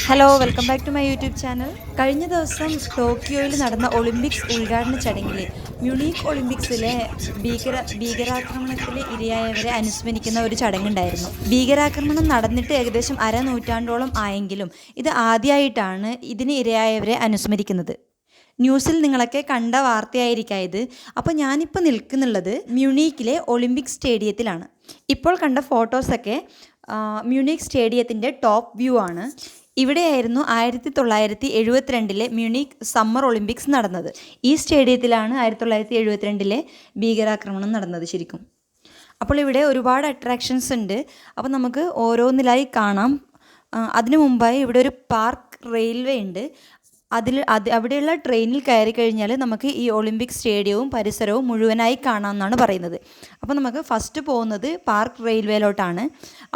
Hello, welcome back to my YouTube channel. കഴിഞ്ഞ ദിവസം ടോക്കിയോയിൽ നടന്ന ഒളിമ്പിക്സ് ഉദ്ഘാടന ചടങ്ങിൽ മ്യൂണിക് ഒളിമ്പിക്സിലെ ഭീകരാക്രമണത്തിൽ ഇരയായവരെ അനുസ്മരിക്കുന്ന ഒരു ചടങ്ങുണ്ടായിരുന്നു. ഭീകരാക്രമണം നടന്നിട്ട് ഏകദേശം അരനൂറ്റാണ്ടോളം ആയെങ്കിലും ഇത് ആദ്യമായിട്ടാണ് ഇതിന് ഇരയായവരെ അനുസ്മരിക്കുന്നത്. ന്യൂസിൽ നിങ്ങളൊക്കെ കണ്ട വാർത്തയായിരിക്കാം ഇത്. അപ്പോൾ ഞാനിപ്പോൾ നിൽക്കുന്നുള്ളത് മ്യൂണിക്കിലെ ഒളിമ്പിക് സ്റ്റേഡിയത്തിലാണ്. ഇപ്പോൾ കണ്ട ഫോട്ടോസൊക്കെ മ്യൂണിക് സ്റ്റേഡിയത്തിൻ്റെ ടോപ്പ് വ്യൂ ആണ്. ഇവിടെയായിരുന്നു 1972 മ്യൂണിക് സമ്മർ ഒളിമ്പിക്സ് നടന്നത്. ഈ സ്റ്റേഡിയത്തിലാണ് 1972 ഭീകരാക്രമണം നടന്നത് ശരിക്കും. അപ്പോൾ ഇവിടെ ഒരുപാട് അട്രാക്ഷൻസ് ഉണ്ട്. അപ്പോൾ നമുക്ക് ഓരോന്നിലായി കാണാം. അതിനു മുമ്പായി ഇവിടെ ഒരു പാർക്ക് റെയിൽവേ ഉണ്ട്. അവിടെയുള്ള ട്രെയിനിൽ കയറി കഴിഞ്ഞാൽ നമുക്ക് ഈ ഒളിമ്പിക് സ്റ്റേഡിയവും പരിസരവും മുഴുവനായി കാണാമെന്നാണ് പറയുന്നത്. അപ്പോൾ നമുക്ക് ഫസ്റ്റ് പോകുന്നത് പാർക്ക് റെയിൽവേയിലോട്ടാണ്.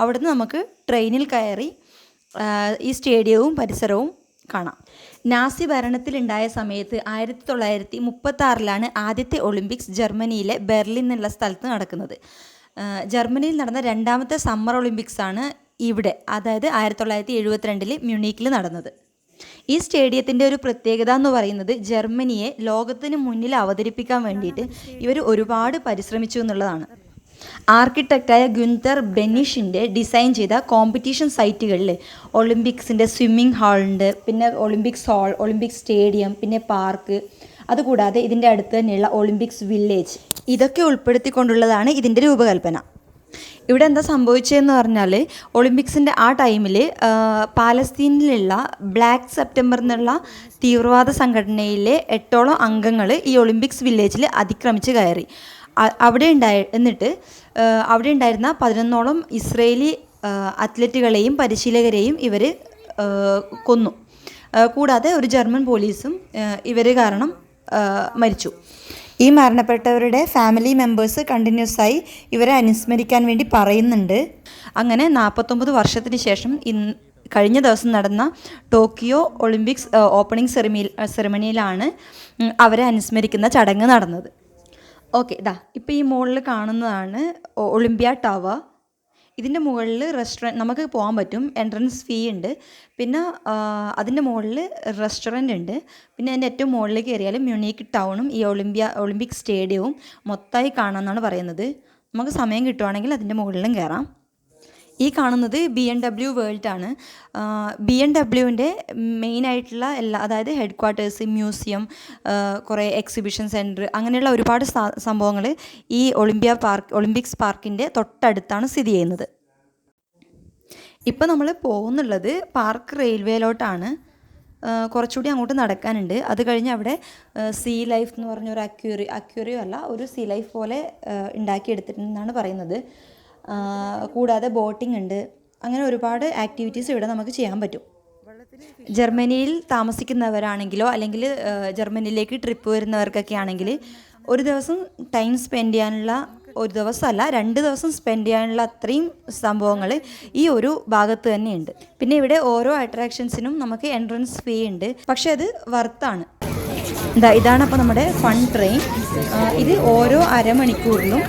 അവിടുന്ന് നമുക്ക് ട്രെയിനിൽ കയറി ഈ സ്റ്റേഡിയവും പരിസരവും കാണാം. നാസി ഭരണത്തിലുണ്ടായ സമയത്ത് 1936 ആദ്യത്തെ ഒളിമ്പിക്സ് ജർമ്മനിയിലെ ബെർലിൻ എന്നുള്ള സ്ഥലത്ത് നടക്കുന്നത്. ജർമ്മനിയിൽ നടന്ന രണ്ടാമത്തെ സമ്മർ ഒളിമ്പിക്സ് ആണ് ഇവിടെ, അതായത് 1972 മ്യൂണിക്കിൽ നടന്നത്. ഈ സ്റ്റേഡിയത്തിൻ്റെ ഒരു പ്രത്യേകത എന്ന് പറയുന്നത് ജർമ്മനിയെ ലോകത്തിന് മുന്നിൽ അവതരിപ്പിക്കാൻ വേണ്ടിയിട്ട് ഇവർ ഒരുപാട് പരിശ്രമിച്ചു എന്നുള്ളതാണ്. ആർക്കിടെക്റ്റായ ഗുന്തർ ബെനിഷിൻ്റെ ഡിസൈൻ ചെയ്ത കോമ്പറ്റീഷൻ സൈറ്റുകളിൽ ഒളിമ്പിക്സിൻ്റെ സ്വിമ്മിംഗ് ഹാളുണ്ട്, പിന്നെ ഒളിമ്പിക്സ് ഹാൾ, ഒളിമ്പിക്സ് സ്റ്റേഡിയം, പിന്നെ പാർക്ക്, അതുകൂടാതെ ഇതിൻ്റെ അടുത്ത് തന്നെയുള്ള ഒളിമ്പിക്സ് വില്ലേജ്, ഇതൊക്കെ ഉൾപ്പെടുത്തിക്കൊണ്ടുള്ളതാണ് ഇതിൻ്റെ രൂപകൽപ്പന. ഇവിടെ എന്താ സംഭവിച്ചതെന്ന് പറഞ്ഞാൽ ഒളിമ്പിക്സിൻ്റെ ആ ടൈമിൽ പാലസ്തീനിലുള്ള ബ്ലാക്ക് സെപ്റ്റംബർ എന്നുള്ള തീവ്രവാദ സംഘടനയിലെ 8ഓളം അംഗങ്ങൾ ഈ ഒളിമ്പിക്സ് വില്ലേജിൽ അതിക്രമിച്ച് കയറി. അവിടെ ഉണ്ടായിരുന്ന 11ഓളം ഇസ്രയേലി അത്ലറ്റുകളെയും പരിശീലകരെയും ഇവർ കൊന്നു. കൂടാതെ ഒരു ജർമ്മൻ പോലീസും ഇവർ കാരണം മരിച്ചു. ഈ മരണപ്പെട്ടവരുടെ ഫാമിലി മെമ്പേഴ്സ് കണ്ടിന്യൂസ് ആയി ഇവരെ അനുസ്മരിക്കാൻ വേണ്ടി പറയുന്നുണ്ട്. അങ്ങനെ 49 വർഷത്തിന് ശേഷം കഴിഞ്ഞ ദിവസം നടന്ന ടോക്കിയോ ഒളിമ്പിക്സ് ഓപ്പണിംഗ് സെറിമണിയിലാണ് അവരെ അനുസ്മരിക്കുന്ന ചടങ്ങ് നടന്നത്. ഓക്കെ, ഇപ്പോൾ ഈ മുകളിൽ കാണുന്നതാണ് ഒളിമ്പ്യ ടവർ. ഇതിൻ്റെ മുകളിൽ റെസ്റ്റോറൻറ്റ് നമുക്ക് പോകാൻ പറ്റും, എൻട്രൻസ് ഫീ ഉണ്ട്. പിന്നെ അതിൻ്റെ മുകളിൽ റെസ്റ്റോറൻ്റ് ഉണ്ട്. പിന്നെ അതിൻ്റെ ഏറ്റവും മുകളിലേക്ക് കയറിയാൽ മ്യൂണിക് ടൗണും ഈ ഒളിമ്പിക് സ്റ്റേഡിയവും മൊത്തമായി കാണാമെന്നാണ് പറയുന്നത്. നമുക്ക് സമയം കിട്ടുവാണെങ്കിൽ അതിൻ്റെ മുകളിലും കയറാം. ഈ കാണുന്നത് BMW വേൾഡാണ്. BMWൻ്റെ മെയിനായിട്ടുള്ള അതായത് ഹെഡ് ക്വാർട്ടേഴ്സ്, മ്യൂസിയം, കുറേ എക്സിബിഷൻ സെൻറ്റർ, അങ്ങനെയുള്ള ഒരുപാട് സംഭവങ്ങൾ ഈ ഒളിമ്പിക്സ് പാർക്കിൻ്റെ തൊട്ടടുത്താണ് സ്ഥിതി ചെയ്യുന്നത്. ഇപ്പോൾ നമ്മൾ പോകുന്നുള്ളത് പാർക്ക് റെയിൽവേയിലോട്ടാണ്. കുറച്ചുകൂടി അങ്ങോട്ട് നടക്കാനുണ്ട്. അത് കഴിഞ്ഞ് അവിടെ സീ ലൈഫ് എന്ന് പറഞ്ഞൊരു അക്വേറിയം അല്ല, ഒരു സീ ലൈഫ് പോലെ ഉണ്ടാക്കിയെടുത്തിട്ടുണ്ടെന്നാണ് പറയുന്നത്. കൂടാതെ ബോട്ടിംഗ് ഉണ്ട്. അങ്ങനെ ഒരുപാട് ആക്ടിവിറ്റീസ് ഇവിടെ നമുക്ക് ചെയ്യാൻ പറ്റും. ജർമ്മനിയിൽ താമസിക്കുന്നവരാണെങ്കിലോ അല്ലെങ്കിൽ ജർമ്മനിയിലേക്ക് ട്രിപ്പ് വരുന്നവർക്കൊക്കെ ആണെങ്കിൽ ഒരു ദിവസം ടൈം സ്പെൻഡ് ചെയ്യാനുള്ള, ഒരു ദിവസമല്ല 2 ദിവസം സ്പെൻഡ് ചെയ്യാനുള്ള അത്രയും സംഭവങ്ങൾ ഈ ഒരു ഭാഗത്ത് തന്നെയുണ്ട്. പിന്നെ ഇവിടെ ഓരോ അട്രാക്ഷൻസിനും നമുക്ക് എൻട്രൻസ് ഫീ ഉണ്ട്, പക്ഷേ അത് വർത്താണ്. ഇതാണ് അപ്പോൾ നമ്മുടെ ഫൺ ട്രെയിൻ. ഇത് ഓരോ അരമണിക്കൂറിലും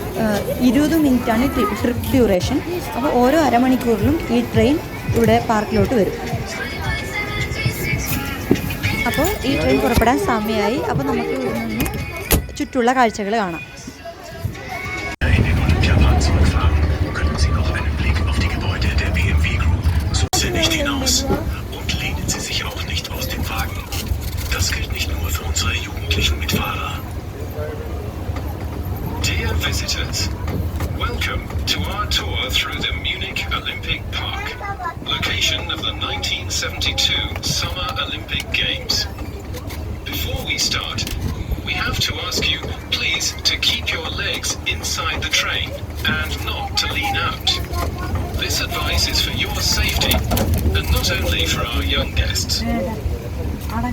20 മിനിറ്റാണ് ട്രിപ്പ് ഡ്യൂറേഷൻ. അപ്പോൾ ഓരോ അരമണിക്കൂറിലും ഈ ട്രെയിൻ ഇവിടെ പാർക്കിലോട്ട് വരും. അപ്പോൾ ഈ ട്രെയിൻ പുറപ്പെടാൻ സമയമായി. അപ്പോൾ നമുക്ക് ഇവിടെ നിന്ന് ചുറ്റുള്ള കാഴ്ചകൾ കാണാം. Das gilt nicht nur für unsere jugendlichen Mitfahrer. Dear visitors, welcome to our tour through the Munich Olympic Park, location of the 1972 Summer Olympic Games. Before we start, we have to ask you please to keep your legs inside the train and not to lean out. This advice is for your safety and not only for our young guests.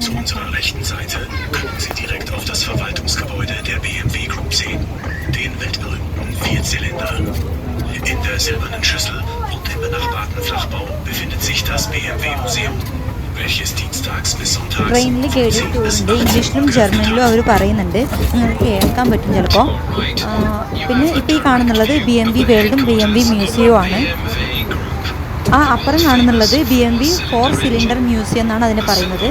Zu unserer rechten Seite können Sie direkt auf das Verwaltungsgebäude der BMW Group sehen, den weltberühmten Vierzylinder. In der silbernen Schüssel und im benachbarten Flachbau befindet sich das BMW Museum, welches dienstags bis sonntags ട്രെയിനിൽ കേട്ടിട്ടുണ്ട്. ഇംഗ്ലീഷിലും ജർമ്മനിലും അവർ പറയുന്നുണ്ട്, നിങ്ങൾക്ക് കേൾക്കാൻ പറ്റും ചിലപ്പോൾ. പിന്നെ ഇപ്പോൾ ഈ കാണുന്നുള്ളത് BMW വേൾഡും BMW മ്യൂസിയവും ആണ്. ആ അപ്പുറം കാണുന്നുള്ളത് BMW 4 സിലിണ്ടർ മ്യൂസിയം എന്നാണ് അതിനെ പറയുന്നത്.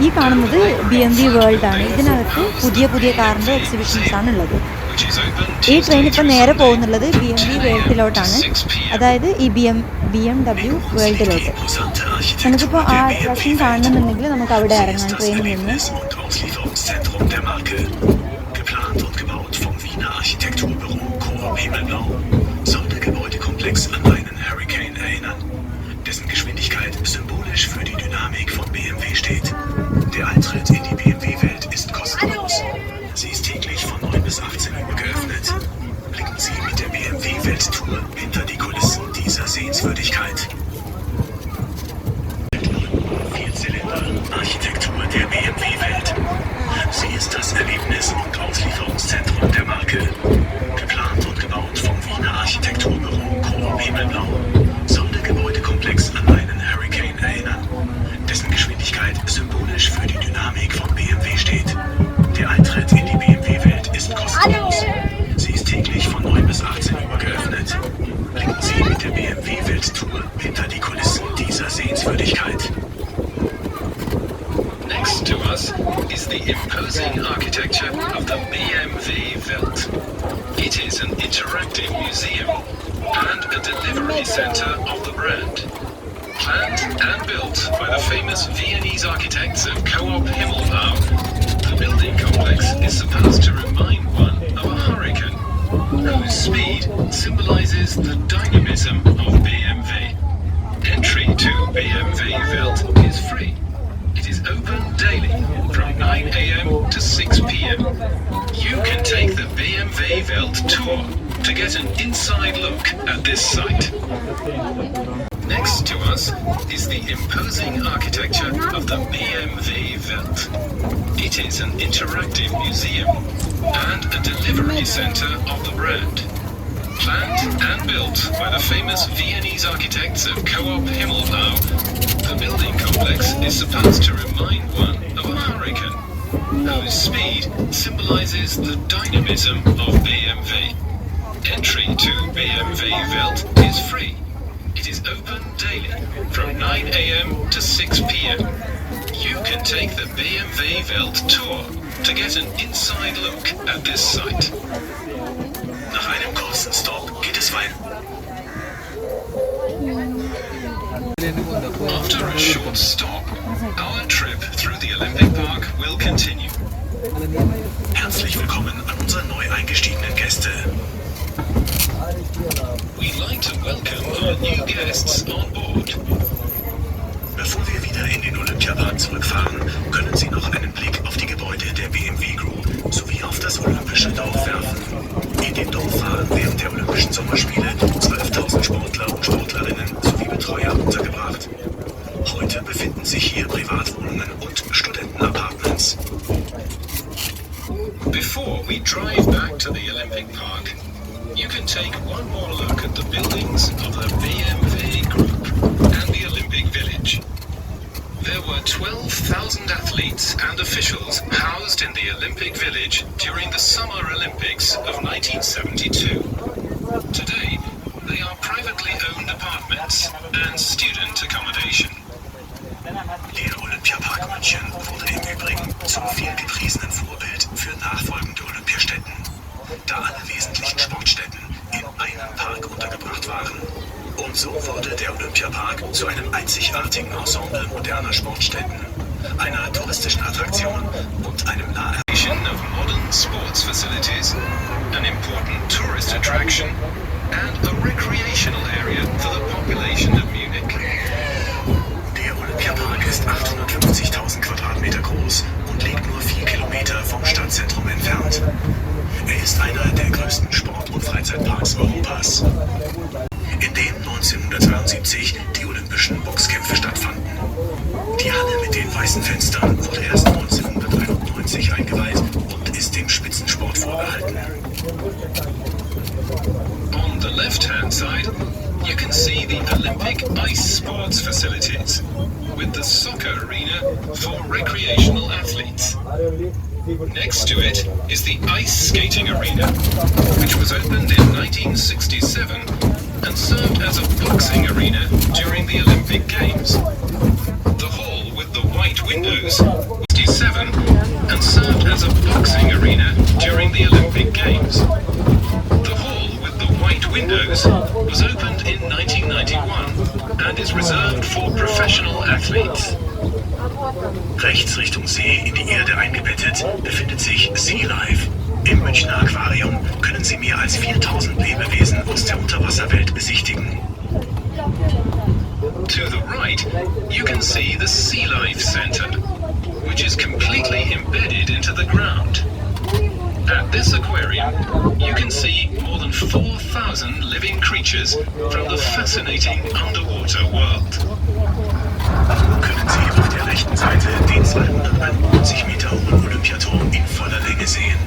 ഈ കാണുന്നത് BMW വേൾഡ് ആണ്. ഇതിനകത്ത് പുതിയ പുതിയ കാറിൻ്റെ എക്സിബിഷൻസ് ആണ് ഉള്ളത്. ഈ ട്രെയിൻ ഇപ്പോൾ നേരെ പോകുന്നുള്ളത് BMW വേൾഡിലോട്ടാണ്, അതായത് ഈ BMW വേൾഡിലോട്ട്. നമുക്കിപ്പോൾ ആ അട്രാക്ഷൻ കാണണമെന്നുണ്ടെങ്കിൽ നമുക്ക് അവിടെ ഇറങ്ങാം ട്രെയിനിൽ നിന്ന്. Dessen Geschwindigkeit symbolisch für die Dynamik von BMW steht. Der Eintritt in die BMW-Welt ist kostenlos. Sie ist täglich von 9 bis 18 Uhr geöffnet. Blicken Sie mit der BMW-Welt-Tour hinter die Kulissen dieser Sehenswürdigkeit. Vierzylinder-Architektur der BMW-Welt. Sie ist das Erlebnis- und Auslieferungszentrum der Marke. Geplant und gebaut vom Wiener Architekturbüro Coop Himmelblau. Gebäudekomplex an einen Hurricane erinnern, dessen Geschwindigkeit symbolisch für die Dynamik von BMW steht. Der Eintritt in die BMW-Welt ist kostenlos. Sie ist täglich von 9 bis 18 Uhr geöffnet. Blicken Sie mit der BMW-Welt-Tour hinter die Kulissen dieser Sehenswürdigkeit. Next to us is the imposing architecture of the BMW Welt. It is an interactive museum and a delivery center of the brand. Planned and built by the famous Viennese architects of Coop Himmelblau, the building complex is supposed to remind one of a hurricane, whose speed symbolizes the dynamism of BMW. Entry to BMW Welt is free. It is open daily from 9 a.m. to 6 p.m. You can take the BMW Welt tour to get an inside look at this site. Next to us is the imposing architecture of the BMW Welt. It is an interactive museum and a delivery center of the brand. Planned and built by the famous Viennese architects of Coop Himmelblau, the building complex is supposed to remind one of a hurricane, whose speed symbolizes the dynamism of BMW. Entry to BMW Welt is free. It is open daily from 9 a.m. to 6 p.m. You can take the BMW Welt tour to get an inside look at this site. Nach einem kurzen Stop geht es weiter. After a short stop, our trip through the Olympiapark will continue. Herzlich willkommen an unsere neu eingestiegenen Gäste. We'd like to welcome our new guests on board. Bevor wir wieder in den Olympiapark zurückfahren, können Sie noch einen Blick auf die Gebäude der BMW Group sowie auf das Olympische Dorf werfen. In dem Dorf waren während der Olympischen Sommerspiele 12.000 Sportler und Sportlerinnen sowie Betreuer untergebracht. Heute befinden sich hier Privatwohnungen und Studentenapartments. Before we drive back to the Olympic Park, you can take one more look at the buildings of the BMW Group and the Olympic Village. There were 12,000 athletes and officials housed in the Olympic Village during the Summer Olympics of 1972. Today, they are privately owned apartments and student accommodation. Der Olympiapark München wurde im Übrigen zum vielgepriesenen Vorbild für nachfolgende Olympiastätten, da alle wesentlichen Sportstätten in einem Park untergebracht waren. Und so wurde der Olympiapark zu einem einzigartigen Ensemble moderner Sportstätten, einer touristischen Attraktion und einem Naheliegenden of modern sports facilities, an important tourist attraction and a recreational area for the population of Munich. Der Olympiapark ist 850.000 Quadratmeter groß und liegt nur 4 Kilometer vom Stadtzentrum entfernt. Er ist einer der größten Sport- und Freizeitparks Europas, in dem 1972 die Olympischen Boxkämpfe stattfanden. Die Halle mit den weißen Fenstern wurde erst 1991 eingeweiht und ist dem Spitzensport vorbehalten. On the left-hand side, you can see the Olympic ice sports facilities, with the soccer arena for recreational athletes. Next to it is the ice skating arena, which was opened in 1967 and served as a boxing arena during the Olympic Games. The hall with the white windows was 67 and served as a boxing arena during the Olympic Games. The hall with the white windows was opened in 1991 and is reserved for professional athletes. Rechts Richtung See in die Erde eingebettet befindet sich Sea Life. Im Münchner Aquarium können Sie mehr als 4000 Lebewesen aus der Unterwasserwelt besichtigen. To the right, you can see the Sea Life Center, which is completely embedded into the ground. At this aquarium, you can see more than 4,000 living creatures from the fascinating underwater world. Können Sie auf der rechten Seite den 291 Meter hohen Olympiaturm in voller Länge sehen.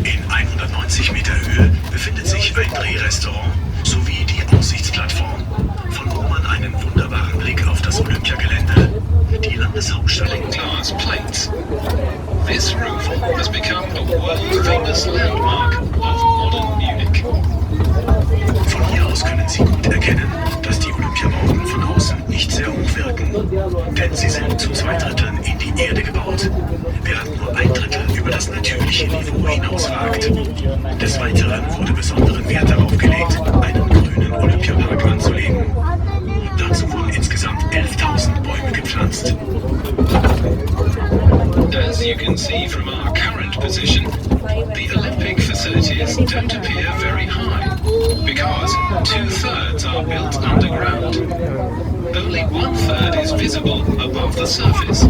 In 190 Meter Höhe befindet sich ein Drehrestaurant sowie die Aussichtsplattform, von wo man einen wunderbaren Blick auf das Olympiagelände, die Landeshauptstadt. Glass plates. This roof has become a world-famous landmark of modern Munich. Von hier aus können Sie gut erkennen, dass die Olympiabauten von außen nicht sehr hoch wirken, denn sie sind zu 2/3 in die Erde gebaut, während nur 1/3 über das natürliche Niveau hinausragt. Des Weiteren wurde besonderen Wert darauf gelegt, einen grünen Olympiapark anzulegen. Dazu wurden insgesamt 11.000 Bäume gepflanzt. As you can see from our current position, the Olympic facilities don't appear very high because 2/3 are built underground. Only 1/3 is visible above the surface.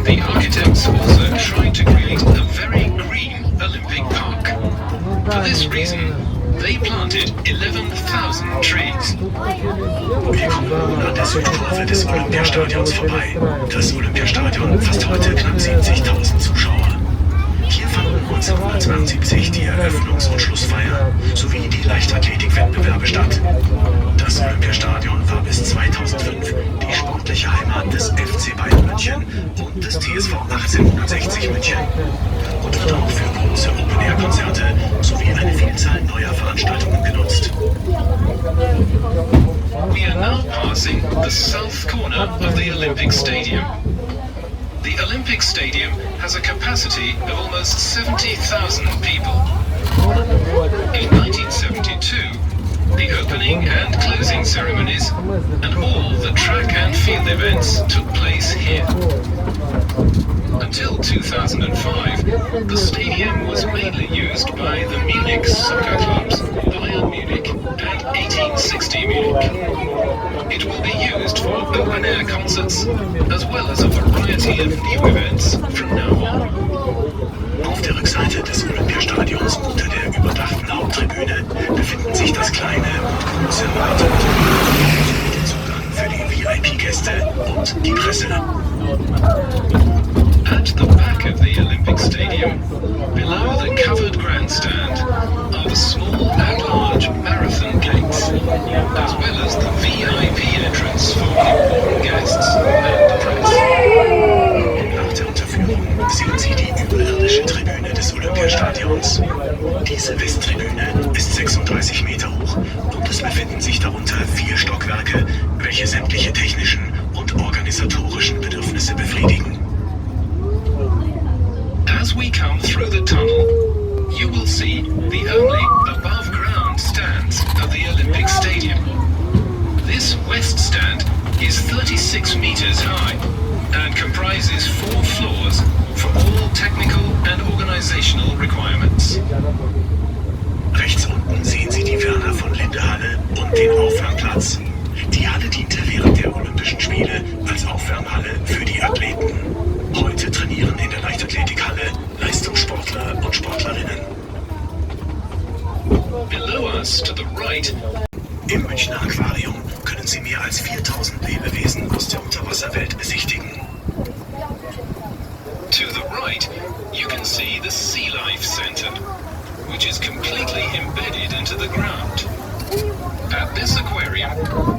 The architects also tried to create a very green Olympic park. For this reason, they planted 11,000 trees. Wir kommen nun an der Südkurve des Olympiastadions vorbei. Das Olympiastadion fasst heute knapp 70.000 Zuschauer. Hier fanden 1972 die Eröffnungs- und Schlussfeier sowie die Leichtathletikwettbewerbe statt. Das Olympiastadion war bis 2005 die sportliche Heimat des FC Bayern München und des TSV 1860 München und wird auch für große Open-Air-Konzerte sowie eine Vielzahl neuer Veranstaltungen genutzt. We are now passing the south corner of the Olympic Stadium. The Olympic Stadium has a capacity of almost 70,000 people. In 1972, the opening and closing ceremonies and all the track and field events took place here. Until 2005, the stadium was mainly used by the Munich soccer clubs, Bayern Munich and 1860 Munich. It will be used for open-air concerts, as well as a variety of new events from now on. Auf der Rückseite des Olympiastadions unter der überdachten Haupttribüne befinden sich das kleine und große Marathon sowie der Zugang für die VIP-Gäste und die Presse. At the back of the Olympic Stadium, below the covered grandstand, are the small and large marathon gates, as well as the VIP entrance for important guests and the press. Nach der Unterführung sehen Sie die überirdische Tribüne des Olympiastadions. Diese Westtribüne ist 36 Meter hoch und es befinden sich darunter 4 Stockwerke, welche sämtliche technischen und organisatorischen Bedürfnisse befriedigen. As we come through the tunnel, you will see the only above-ground stands of the Olympic Stadium. This west stand is 36 meters high and comprises 4 floors for all technical and organizational requirements. Rechts unten sehen Sie die Werner von Linde Halle und den Aufwärmplatz. Die Halle diente während der Olympischen Spiele als Aufwärmhalle für die Athleten. Heute trainieren in der Leichtathletikhalle Leistungssportler und Sportlerinnen. Below us to the right, Im Münchner Aquarium können Sie mehr als 4000 Lebewesen aus der Unterwasserwelt besichtigen. to the right, you can see the Sea Life Center, which is completely embedded into the ground. At this aquarium,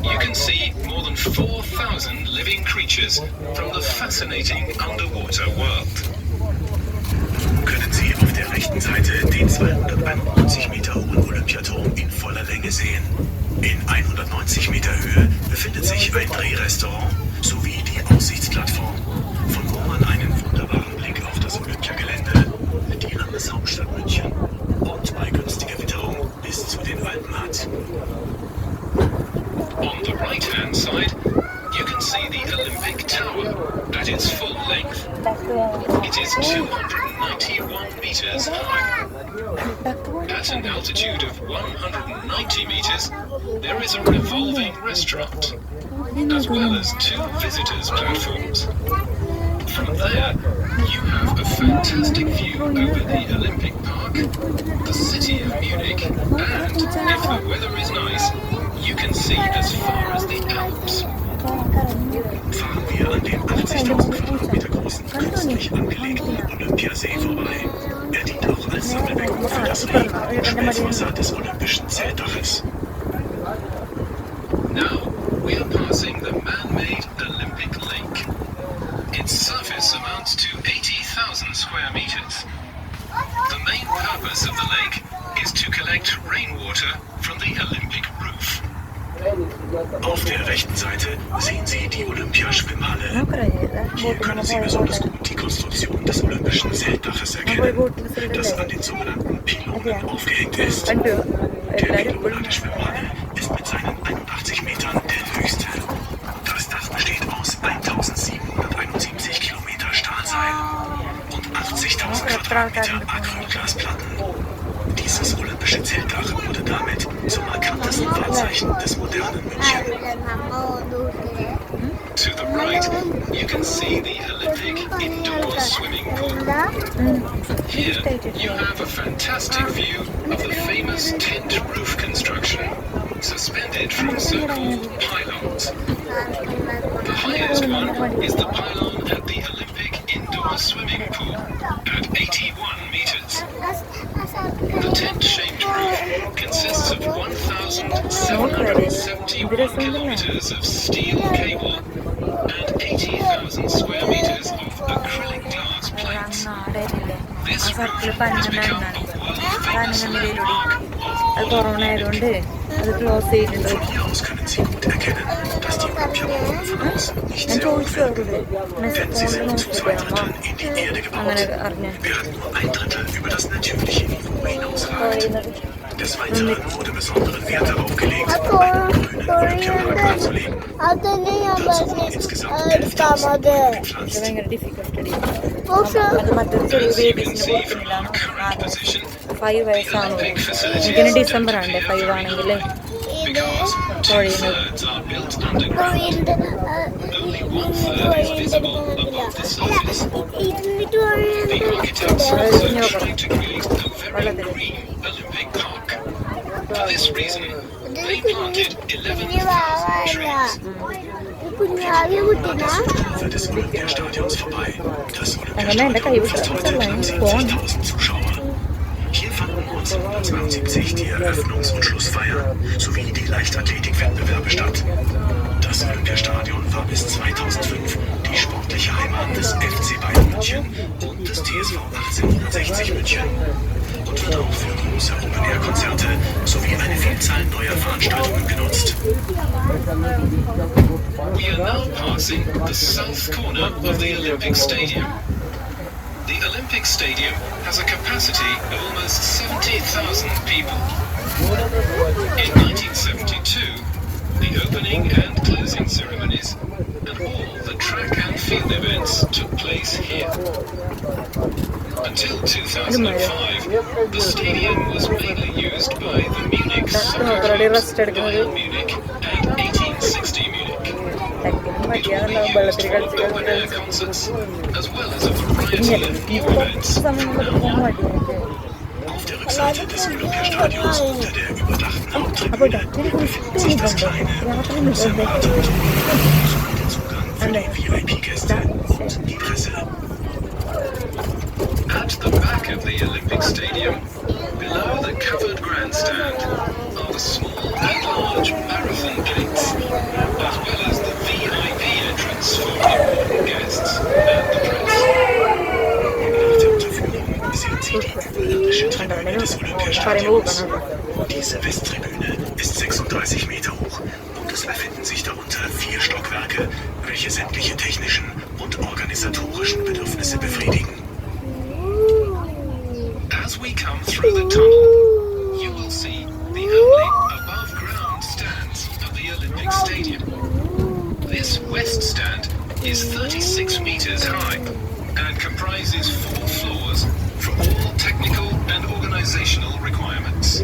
you can see more than 4,000 living creatures from the fascinating underwater world. Können Sie auf der rechten Seite den 291 Meter hohen Olympiaturm in voller Länge sehen. In 190 Meter Höhe befindet sich ein Drehrestaurant sowie die Aussichtsplattform, von wo man einen wunderbaren Blick auf das Olympiagelände, die Landeshauptstadt München und bei günstiger Witterung bis zu den Alpen hat. On the right-hand side, you can see the Olympic Tower at its full length. It is 291 meters high. At an altitude of 190 meters, there is a revolving restaurant, as well as 2 visitors' platforms. From there, you have a fantastic view over the Olympic Park, the city of Munich, and, if the weather is nice, you can see as far as the Alps. Fahren wir an dem 80.000 Quadratmeter großen, künstlich angelegten Olympiasee vorbei. Er dient auch als Sammelbecken für das Regen- und Schmelzwasser des olympischen Zeltdaches. Now, we are passing the man-made Olympic Lake. Its surface amounts to 80,000 square meters. The main purpose of the lake is to collect rainwater from the Olympic roof. Auf der rechten Seite sehen Sie die Olympiaschwimmhalle. Hier können Sie besonders gut die Konstruktion des olympischen Zeltdaches erkennen, das an den sogenannten Pylonen aufgehängt ist. Der Pylon an der Schwimmhalle ist mit seinen 81 Metern der höchste. Das Dach besteht aus 1771 Kilometer Stahlseil und 80.000 Quadratmeter Acrylglasplatten. Dieses olympische Zeltdach wurde damit zum markantesten Wahrzeichen des modernen München. To the right, you can see the Olympic indoor swimming pool. Here, you have a fantastic view of the famous tent roof construction, suspended from so-called pylons. The highest one is the pylon at the Olympic indoor swimming pool at 81 meters. The tent-shaped roof consists of 1,771 kilometers of steel cable and 80,000 square meters of acrylic glass plates. This roof has become a world-famous landmark of Olympic. Von hier aus können Sie gut erkennen, dass die Olympiabahn von außen nicht sehr hoch wird, denn sie sind zu 2 Dritteln in die Erde gebaut, während nur 1 Drittel über das natürliche Niveau hinausragt. Des Weiteren wurde besonderen Wert darauf gelegt, einen grünen Olympiapark anzulegen. Dazu wurden insgesamt 11.000 Bäume gepflanzt. As you can see from our current position, the Olympic facilities don't appear very high, because 2/3 are built underground. Only 1/3 is visible above the surface. The architects also tried to create a very green Olympic Park. For this reason, they planted 11,000 trees. Ufer des Olympiastadions vorbei. Das Olympiastadion fasst heute knapp 70.000 Zuschauer. Hier fanden 1972 die Eröffnungs- und Schlussfeier sowie die Leichtathletikwettbewerbe statt. Das Olympiastadion war bis 2005 die sportliche Heimat des FC Bayern München und des TSV 1860 München und wird auch für große Open-Air-Konzerte sowie eine Vielzahl neuer Veranstaltungen genutzt. We are now passing the south corner of the Olympic Stadium. The Olympic Stadium has a capacity of almost 70,000 people. In 1972, the opening and closing ceremonies and all the track and field events took place here. Until 2005, the stadium was mainly used by the Munich soccer clubs Bayern Munich and 1860 Munich. It will be used for open-air concerts, as well as a variety of new events from now on. Auf der Rückseite des Olympiastadions unter der überdachten Haupttribüne befindet sich das kleine und große Marathon sowie der Zugang für die VIP-Gäste und die Presse. At the back of the Olympic Stadium, below the covered grandstand, are the small and large marathon gates, as well as the VIP entrance for important guests and the press. Nach der Unterführung sehen Sie die überirdische Tribüne Westtribüne des Olympiastadions. Diese Westtribüne ist 36 Meter hoch und es befinden sich darunter 4 Stockwerke, welche sämtliche technischen und organisatorischen Bedürfnisse befriedigen. As we come through the tunnel, you will see the only above-ground stands of the Olympic Stadium. This west stand is 36 meters high and comprises 4 floors for all technical and organizational requirements.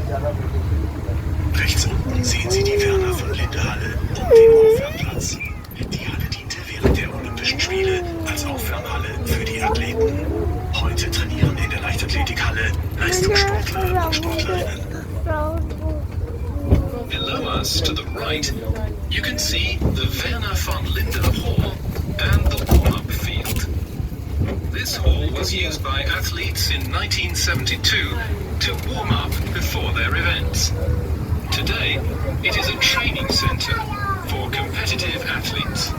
Rechts unten sehen Sie die Werner von Linde Halle und den Aufwärmplatz. Die Halle diente während der Olympischen Spiele als Aufwärmhalle für die Athleten. Heute trainieren in der Leichtathletikhalle Leistungssportler und Sportlerinnen. Below us to the right, you can see the Werner von Linde Hall and the warm-up field. This hall was used by athletes in 1972 to warm up before their events. Today, it is a training center for competitive athletes.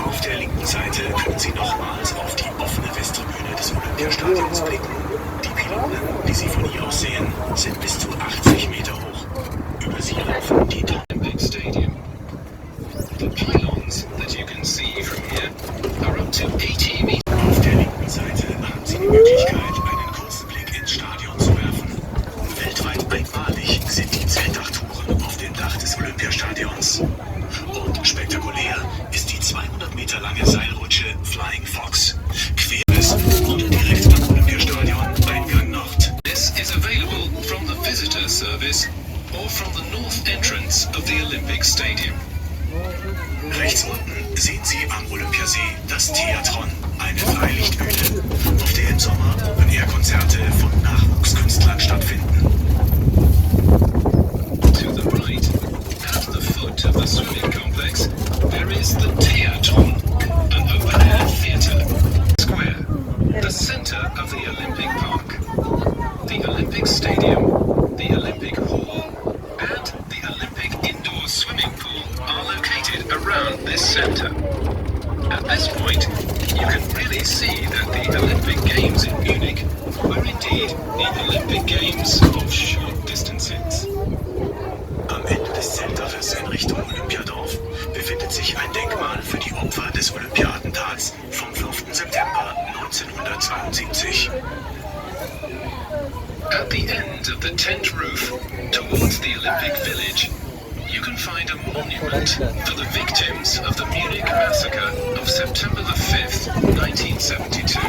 Auf der linken Seite können Sie nochmals auf die offene Westtribüne des Olympiastadions blicken. Die Pylonen, die Sie von hier aus sehen, sind bis zu 80 Meter hoch. Über sie laufen die Olympic Stadium. The pylons that you can see from here are up to 80 meters. Auf der linken Seite haben Sie die Möglichkeit, einen kurzen Blick ins Stadion zu werfen. Weltweit einmalig sind die Zeltdach-Touren auf dem Dach des Olympiastadions. Und spektakulär ist die 200 Meter lange Seilrutsche Flying Fox. Quer bis oder direkt am Olympiastadion Eingang Nord. This is available from the visitor service or from the north entrance of the Olympic Stadium. Rechts unten sehen Sie am Olympiasee das Theatron, eine Freilichtbühne, auf der im Sommer Open-Air-Konzerte von Nachwuchskünstlern stattfinden. To the right, at the foot of the swimming complex, there is the Theatron, an open-air theatre. Square, the center of the Olympic Park. The Olympic Stadium, the Olympic Hall, and the Olympic indoor swimming pool are located around this center. At this point, you can really see that the Olympic Games in Munich were indeed the Olympic Games of short distances. Am Ende des Zeltdaches in Richtung Olympiadorf befindet sich ein Denkmal für die Opfer des Olympiatentats vom 5. September 1972. At the end of the tent roof, towards the Olympic Village, you can find a monument for the victims of the Munich massacre of September the 5th, 1972.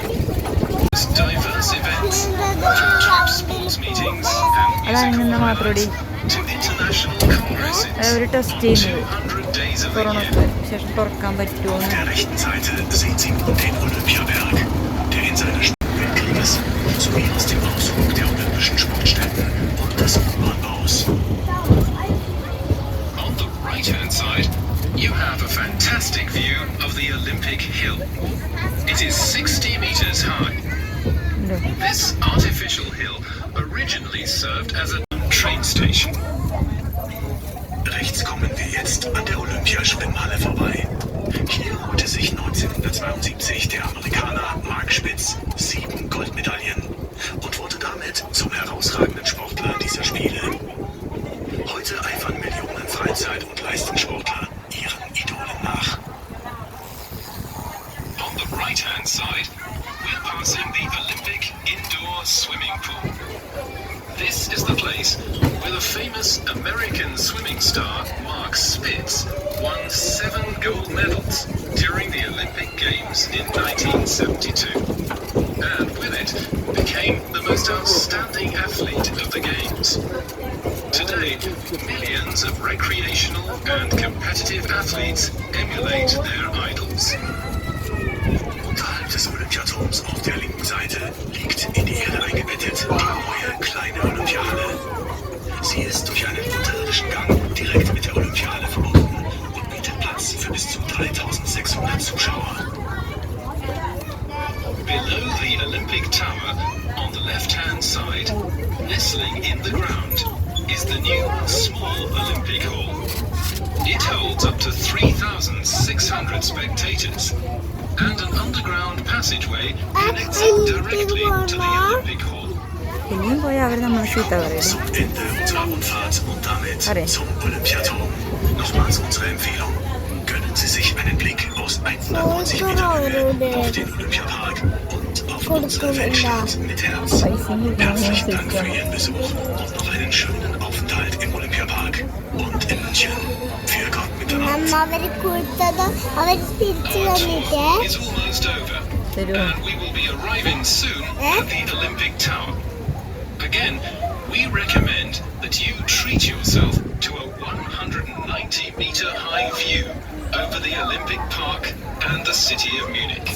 There's diverse events, from top sports meetings and musical highlights to international congresses, ഒരു ടെസ്റ്റ് ചെയ്യുന്നത് 200 days of the കൊറോണയ്ക്ക് year. ശേഷം തുറക്കാൻ പറ്റുമോ Auf der rechten Seite sehen Sie nun den Olympiaberg, der in seiner Weltkrieges sowie aus dem Auszug der Olympischen Sportstätten und des U-Bahn-Baus. On the right-hand side, you have a fantastic view of the Olympic Hill. It is 60 meters high. This artificial hill originally served as a train station. Rechts kommen wir jetzt an der Olympiaschwimmhalle vorbei. Hier holte sich 1972 der Amerikaner Mark Spitz 7 Goldmedaillen und wurde damit zum herausragenden Sportler dieser Spiele. Heute eifern Millionen Freizeit- und Leistungssportler ihren Idolen nach. On the right-hand side, we're passing the Olympic indoor swimming pool. This is the place where the famous American swimming star Mark Spitz won 7 gold medals during the Olympic Games in 1972. And with it, became the most outstanding athlete of the Games. Today, millions of recreational and competitive athletes emulate their idols. Unterhalb des Olympiaturms auf der linken Seite liegt in die Erde eingebettet die neue kleine Olympiahalle. Sie ist durch einen unterirdischen Gang direkt mit der Olympiahalle verbunden und bietet Platz für bis zu 3600 Zuschauer. Below the Olympic Tower, on the left-hand side, nestling in the ground, is the new small Olympic Hall. It holds up to 3,600 spectators, and an underground passageway connects it directly to the Olympic Hall. ഇനിയും പോയാൽ അവർ നമ്മൾ ചീത്ത പറയും. Zum Ende unserer Rundfahrt und damit zum Olympiaturm nochmals unsere Empfehlung. Gönnen Sie sich einen Blick aus 190 Meter Höhe auf den Olympiapark und auf unsere Weltstadt mit Herz. Herzlichen Dank für Ihren Besuch und noch einen schönen Aufenthalt im Olympiapark und in München. Für Gott miteinander. Is almost over, and we will be arriving soon at the Olympic Tower. Again, we recommend that you treat yourself to a 190-meter high view over the Olympic Park and the city of Munich.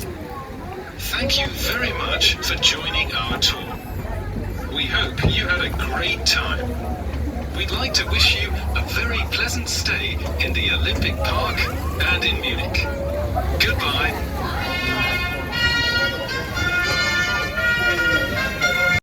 Thank you very much for joining our tour. We hope you had a great time. We'd like to wish you a very pleasant stay in the Olympic Park and in Munich. Goodbye.